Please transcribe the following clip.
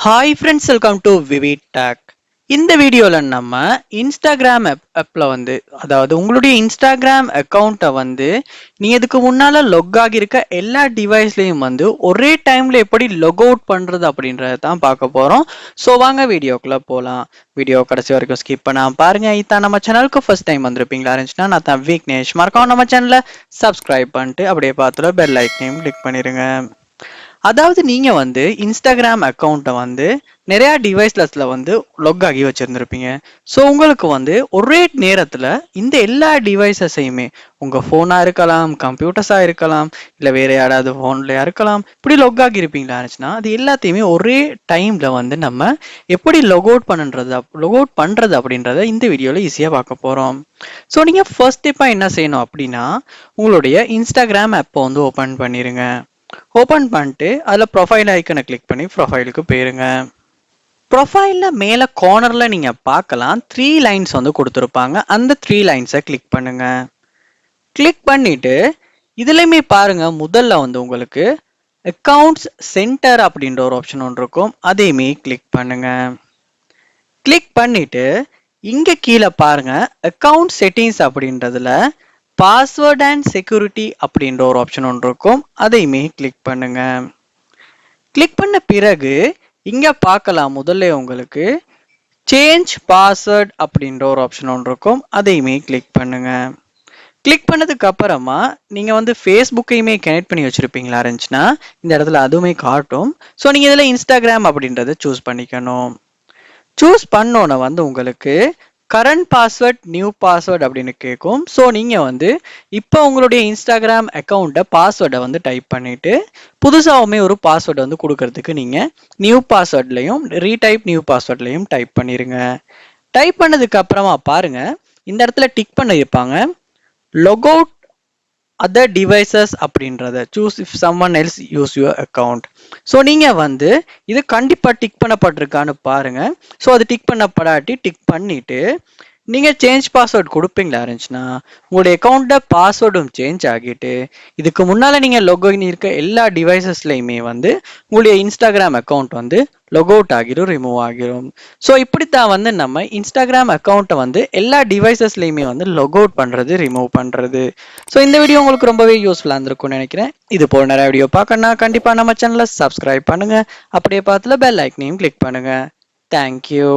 Hi friends, welcome to vivid take. இந்த வீடியோவில் நம்ம இன்ஸ்டாகிராம் ஆப்பில் அதாவது உங்களுடைய இன்ஸ்டாகிராம் அக்கௌண்ட்டை நீங்கள் இதுக்கு முன்னால் லொக் ஆகியிருக்க எல்லா டிவைஸ்லையும் ஒரே டைமில் எப்படி லொக் அவுட் பண்ணுறது அப்படின்றத தான் பார்க்க போகிறோம். ஸோ வாங்க வீடியோக்குள்ளே போகலாம். வீடியோ கடைசி வரைக்கும் ஸ்கிப் பண்ணாமல் பாருங்கள். இதான் நம்ம சேனலுக்கு ஃபர்ஸ்ட் டைம் வந்திருப்பீங்களா இருந்துச்சுன்னா நான் தான் விக்னேஷ். மறக்காம நம்ம சேனலை சப்ஸ்கிரைப் பண்ணிட்டு அப்படியே பார்த்துட்டு பெல் ஐக்கனையும் கிளிக் பண்ணிடுங்க. அதாவது நீங்க இன்ஸ்டாகிராம் அக்கௌண்ட்டை நிறைய டிவைஸ்ல லொக் ஆகி வச்சிருந்திருப்பீங்க. ஸோ உங்களுக்கு ஒரே நேரத்துல இந்த எல்லா டிவைசஸையுமே உங்க போனா இருக்கலாம், கம்ப்யூட்டர்ஸா இருக்கலாம், இல்ல வேற யாராவது போன்லயா இருக்கலாம், இப்படி லொக் ஆகி இருப்பீங்களா இருந்துச்சுன்னா அது எல்லாத்தையுமே ஒரே டைம்ல நம்ம எப்படி லொக் அவுட் பண்றது அப்படின்றத இந்த வீடியோல ஈஸியா பார்க்க போறோம். ஸோ நீங்க ஃபர்ஸ்ட் ஸ்டெப்பா என்ன செய்யணும் அப்படின்னா, உங்களுடைய இன்ஸ்டாகிராம் ஆப்பை ஓபன் பண்ணிருங்க. ஓபன் பண்ணிட்டு அதில் ப்ரொஃபைல் ஐக்கனை கிளிக் பண்ணி ப்ரொஃபைலுக்கு போயிருங்க. ப்ரொஃபைலில் மேலே கார்னரில் நீங்கள் பார்க்கலாம் 3 லைன்ஸ் கொடுத்துருப்பாங்க. அந்த 3 லைன்ஸை கிளிக் பண்ணுங்க. கிளிக் பண்ணிட்டு இதுலையுமே பாருங்க, முதல்ல உங்களுக்கு அக்கவுண்ட்ஸ் சென்டர் அப்படின்ற ஒரு ஆப்ஷன் ஒன்று இருக்கும். அதையுமே கிளிக் பண்ணுங்க. கிளிக் பண்ணிட்டு இங்க கீழே பாருங்க, அக்கவுண்ட் செட்டிங்ஸ் அப்படின்றதுல பாஸ்வேர்ட் அண்ட் செக்யூரிட்டி அப்படின்ற ஒரு ஆப்ஷன் ஒன்று இருக்கும். அதையுமே கிளிக் பண்ணுங்க. கிளிக் பண்ண பிறகு இங்க பார்க்கலாம், முதல்ல உங்களுக்கு சேஞ்ச் பாஸ்வேர்ட் அப்படின்ற ஒரு ஆப்ஷன் ஒன்று இருக்கும். அதையுமே கிளிக் பண்ணுங்க. கிளிக் பண்ணதுக்கு அப்புறமா நீங்க ஃபேஸ்புக்கையுமே கனெக்ட் பண்ணி வச்சிருப்பீங்களா இருந்துச்சுன்னா இந்த இடத்துல அதுவுமே காட்டும். ஸோ நீங்க இதுல இன்ஸ்டாகிராம் அப்படின்றத சூஸ் பண்ணிக்கணும். சூஸ் பண்ணோன்னு உங்களுக்கு கரண்ட் பாஸ்வேர்ட், நியூ பாஸ்வேர்ட் அப்படின்னு கேட்கும். ஸோ நீங்கள் இப்போ உங்களுடைய இன்ஸ்டாகிராம் அக்கௌண்ட்டை பாஸ்வேர்டை டைப் பண்ணிட்டு புதுசாகவுமே ஒரு பாஸ்வேர்டை கொடுக்கறதுக்கு நீங்கள் நியூ பாஸ்வேர்ட்லையும் ரீடைப் நியூ பாஸ்வேர்ட்லையும் டைப் பண்ணிடுங்க. டைப் பண்ணதுக்கு அப்புறமா பாருங்க, இந்த இடத்துல டிக் பண்ணியிருப்பாங்க log out other devices அப்படின்றத choose if someone else use your account. So நீங்க இது கண்டிப்பா டிக் பண்ணப்பட்டிருக்கான்னு பாருங்க. ஸோ அது டிக் பண்ணப்படாட்டி டிக் பண்ணிட்டு நீங்க சேஞ்ச் பாஸ்வேர்ட் கொடுப்பீங்களா இருந்துச்சுன்னா உங்களுடைய அக்கௌண்ட்டை பாஸ்வேர்டும் சேஞ்ச் ஆகிட்டு இதுக்கு முன்னால நீங்க லொக் ஆகி இருக்க எல்லா டிவைசஸ்லையுமே உங்களுடைய இன்ஸ்டாகிராம் அக்கௌண்ட் லொக் அவுட் ஆகிரும், ரிமூவ் ஆகிரும். ஸோ இப்படித்தான் நம்ம இன்ஸ்டாகிராம் அக்கௌண்ட்டை எல்லா டிவைசஸ்லையுமே லொக் அவுட் பண்றது, ரிமூவ் பண்றது. ஸோ இந்த வீடியோ உங்களுக்கு ரொம்பவே யூஸ்ஃபுல்லா இருந்திருக்கும்னு நினைக்கிறேன். இது போல நிறைய வீடியோ பார்க்கணும்னா கண்டிப்பா நம்ம சேனலை சப்ஸ்கிரைப் பண்ணுங்க. அப்படியே பார்த்துல பெல் ஐக்கனையும் கிளிக் பண்ணுங்க. தேங்க்யூ.